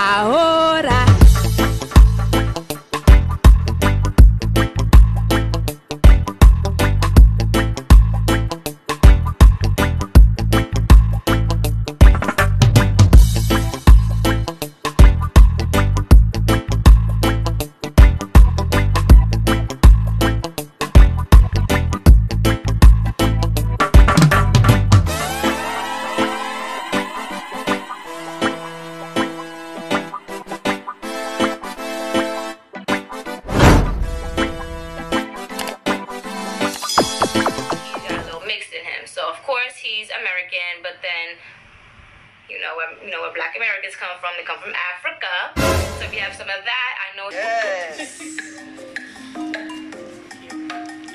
ahora. Where Black Americans come from. They come from Africa. So if you have some of that, I know. Yes. Oh,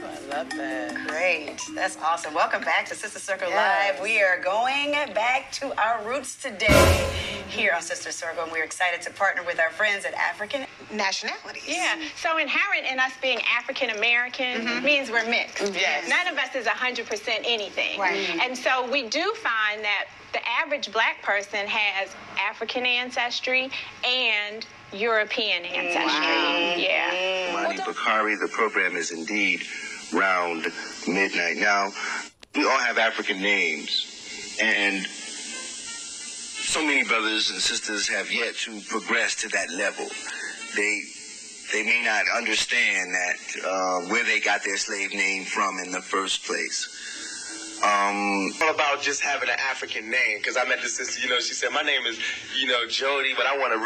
I love that. Great. That's awesome. Welcome back to Sister Circle Live. We are going back to our roots today here on Sister Circle, and we're excited to partner with our friends at African Nationalities. Yeah. So inherent in us being African American means we're mixed. Yes. None of us is 100% anything. Right. And so we do find that the average Black person has African ancestry and European ancestry. Wow. Yeah. Money Bakari, the program is indeed round midnight. Now, we all have African names, and so many brothers and sisters have yet to progress to that level. They may not understand that where they got their slave name from in the first place. All about just having an African name, because I met the sister, she said, my name is, Jody, but I want an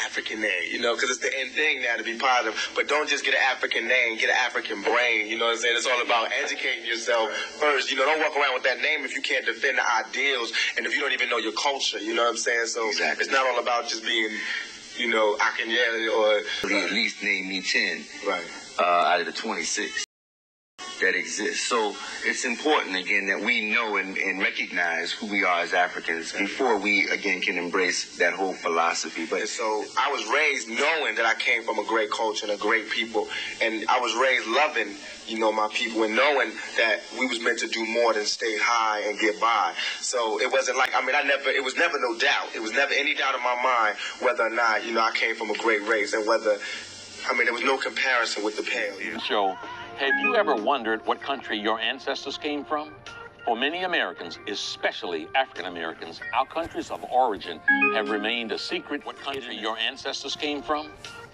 African name, because it's the end thing now to be positive, but don't just get an African name, get an African brain, you know what I'm saying? It's all about educating yourself first, don't walk around with that name if you can't defend the ideals, and if you don't even know your culture, you know what I'm saying? So exactly. It's not all about just being, Akinyele or... At least name me 10 right. Out of the 26. That exists. So it's important, again, that we know and recognize who we are as Africans before we, again, can embrace that whole philosophy. But so I was raised knowing that I came from a great culture and a great people. And I was raised loving, my people and knowing that we was meant to do more than stay high and get by. So it wasn't like, it was never no doubt. It was never any doubt in my mind whether or not, I came from a great race and whether, there was no comparison with the pale. So, have you ever wondered what country your ancestors came from? For many Americans, especially African Americans, our countries of origin have remained a secret. What country your ancestors came from?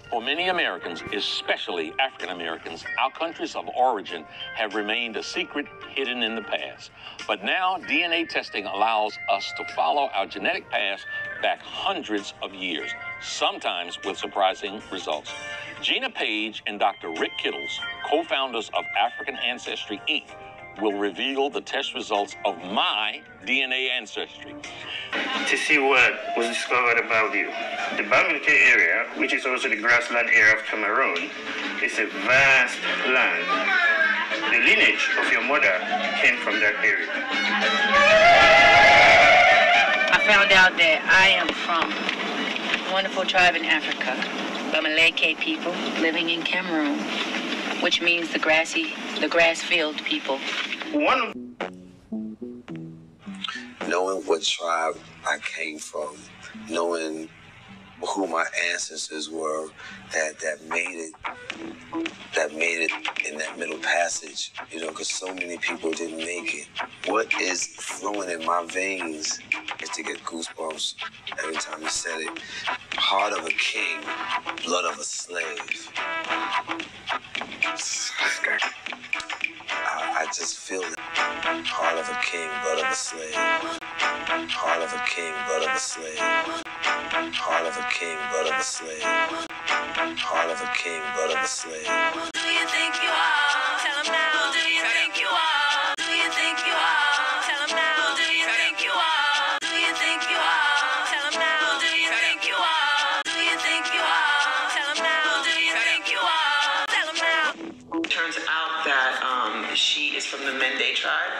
For many Americans, especially African Americans, our countries of origin have remained a secret hidden in the past. But now DNA testing allows us to follow our genetic past back hundreds of years, sometimes with surprising results. Gina Page and Dr. Rick Kittles, co-founders of African Ancestry, Inc., will reveal the test results of my DNA ancestry. To see what was discovered about you. The Bamileke area, which is also the grassland area of Cameroon, is a vast land. The lineage of your mother came from that area. I found out that I am from a wonderful tribe in Africa, Bamileke people living in Cameroon, which means the grass-field people. Knowing what tribe I came from, knowing who my ancestors were, that made it in that middle passage, because so many people didn't make it. What is flowing in my veins is to get goosebumps every time you said it. Heart of a king, blood of a slave. I just feel it. Heart of a king, blood of a slave. Heart of a king, blood of a slave. Heart of a king, blood of a slave. Heart of a king, blood of a slave. Who do you think you are? Tell them now. Who do you think you are? Who do you think you are? Tell them now. Who do you think you are? Who do you think you are? Tell them now. Who do you think you are? Who do you think you are? Tell them now. Who do you think you are? Tell them now. Turns out that she is from the Mende tribe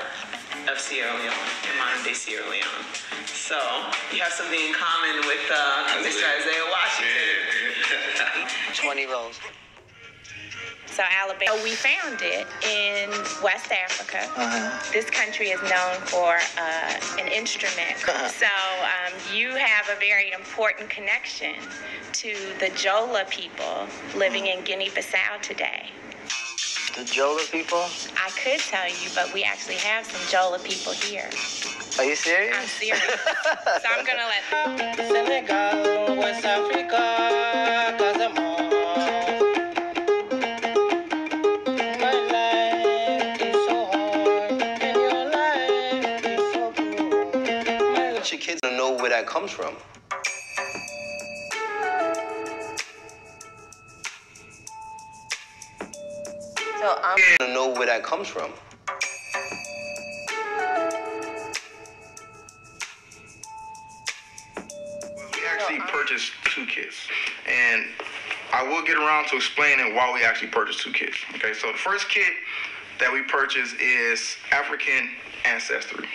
of Sierra Leone, in modern-day Sierra Leone. So you have something in common with Mr. Isaiah Washington. 20 rolls. So Alabama, we found it in West Africa. This country is known for an instrument. So you have a very important connection to the Jola people living in Guinea-Bissau today. The Jola people? I could tell you, but we actually have some Jola people here. Are you serious? I'm serious. So I'm gonna let Senegal, West Africa, Casamance. My life is so hard, and your life is so cool. I want your kids to know where that comes from. So I'm gonna know where that comes from. We actually purchased 2 kits, and I will get around to explaining why we actually purchased 2 kits. Okay, so the first kit that we purchased is African Ancestry.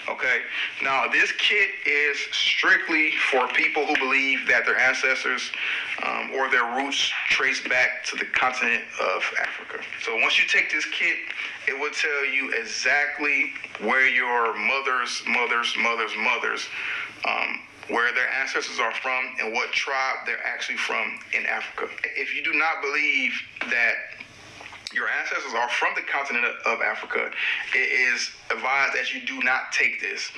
Okay, now this kit is strictly for people who believe that their ancestors or their roots trace back to the continent of Africa. So once you take this kit, it will tell you exactly where your mothers, where their ancestors are from and what tribe they're actually from in Africa. If you do not believe that your ancestors are from the continent of Africa, it is advised that you do not take this,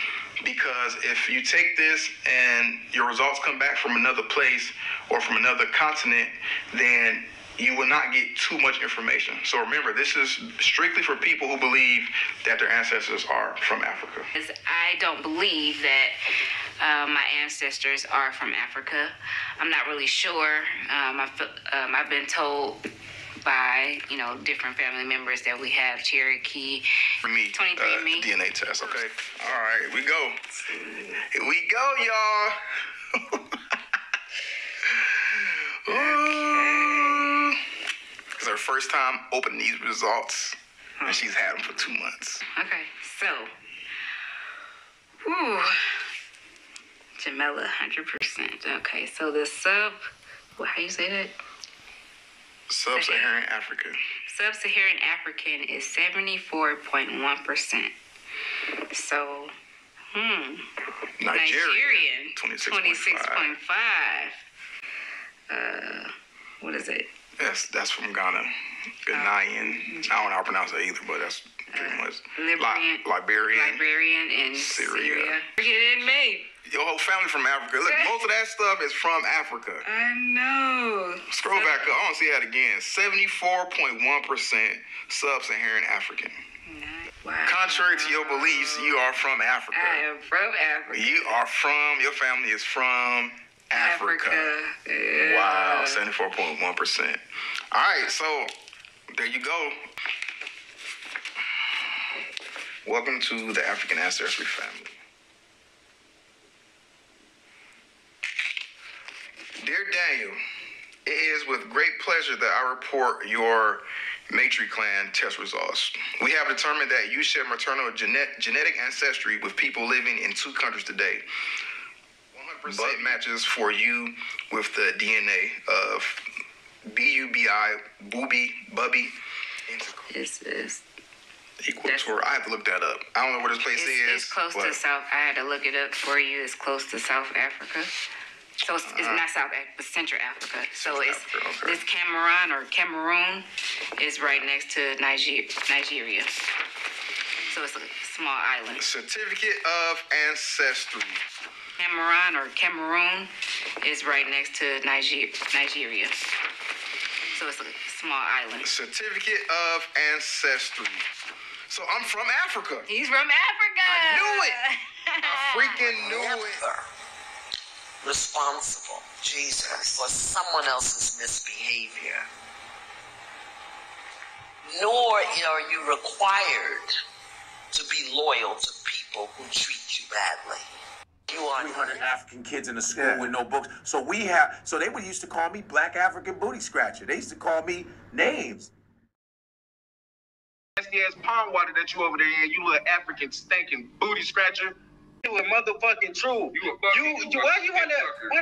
because if you take this and your results come back from another place or from another continent, then you will not get too much information. So remember, this is strictly for people who believe that their ancestors are from Africa. I don't believe that my ancestors are from Africa. I'm not really sure. I've been told by, different family members that we have Cherokee. For me, 23andMe. DNA test, okay? All right, here we go. Here we go, y'all. Okay. It's her first time opening these results, and she's had them for 2 months. Okay, so, Jamela, 100%. Okay, so the how you say that? Sub-Saharan African. Sub-Saharan African is 74.1%. So, Nigerian 26.5. What is it? That's from Ghana. Ghanaian. I don't know how to pronounce that either, but that's pretty much. Liberian and Syria. It in me. Your whole family from Africa. Look, most of that stuff is from Africa. I know. Scroll back up. I want to see that again. 74.1% Sub-Saharan African. Wow. Contrary to your beliefs, you are from Africa. I am from Africa. Your family is from Africa. Yeah. Wow, 74.1%. All right, so there you go. Welcome to the African Ancestry family. Dear Daniel, it is with great pleasure that I report your Matrix clan test results. We have determined that you share maternal genetic ancestry with people living in 2 countries today. 100% matches for you with the DNA of B-U-B-I, Bubby, This is Equator. I have to look that up. I don't know where this place is. It's close to South. I had to look it up for you. It's close to South Africa. So it's not South Africa, but Central Africa. So this Cameroon is right next to Nigeria. So it's a small island. Certificate of Ancestry. Cameroon is right next to Nigeria. So it's a small island. Certificate of Ancestry. So I'm from Africa. He's from Africa. I knew it. I freaking knew it. Responsible, Jesus, for someone else's misbehavior. Nor are you required to be loyal to people who treat you badly. You are 300 African kids in a school with no books. So they would used to call me Black African Booty Scratcher. They used to call me names. Nasty ass pond water that you over there in, you little African stinking booty scratcher. With motherfucking truth. Why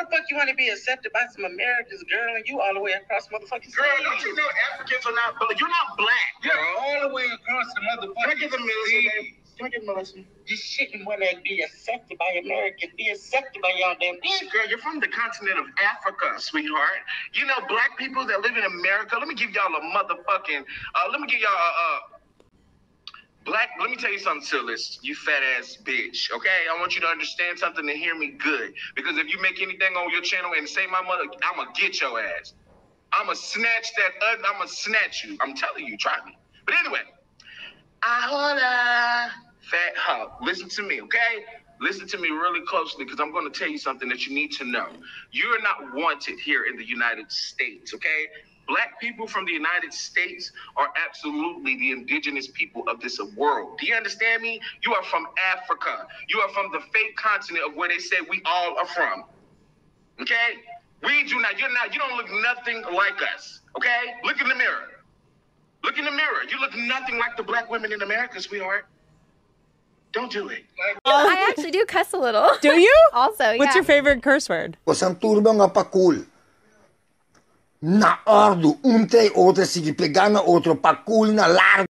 the fuck you wanna be accepted by some Americans, girl, and you all the way across motherfucking Girl, don't you know Africans are not black? You're not black. You're all the way across the motherfucking. Can I get the Melissa, baby? Can I get Melissa? You shouldn't want to be accepted by Americans. Be accepted by y'all damn people. Girl, you're from the continent of Africa, sweetheart. You know, black people that live in America. Let me give y'all a motherfucking. Let me give y'all Black, let me tell you something, Sylis, you fat ass bitch, okay? I want you to understand something and hear me good. Because if you make anything on your channel and say my mother, I'ma get your ass. I'ma snatch I'ma snatch you. I'm telling you, try me. But anyway, ahola, fat hoe. Listen to me, okay? Listen to me really closely because I'm going to tell you something that you need to know. You're not wanted here in the United States, okay? Black people from the United States are absolutely the indigenous people of this world. Do you understand me? You are from Africa. You are from the fake continent of where they say we all are from. Okay? We do not. You don't look nothing like us. Okay? Look in the mirror. Look in the mirror. You look nothing like the black women in America, sweetheart. Don't do it. I actually do cuss a little. Do you? Also, yeah. What's your favorite curse word? Wasang turba nga pakul. Na ardu, untay otra sige pegana otro pakul na largo.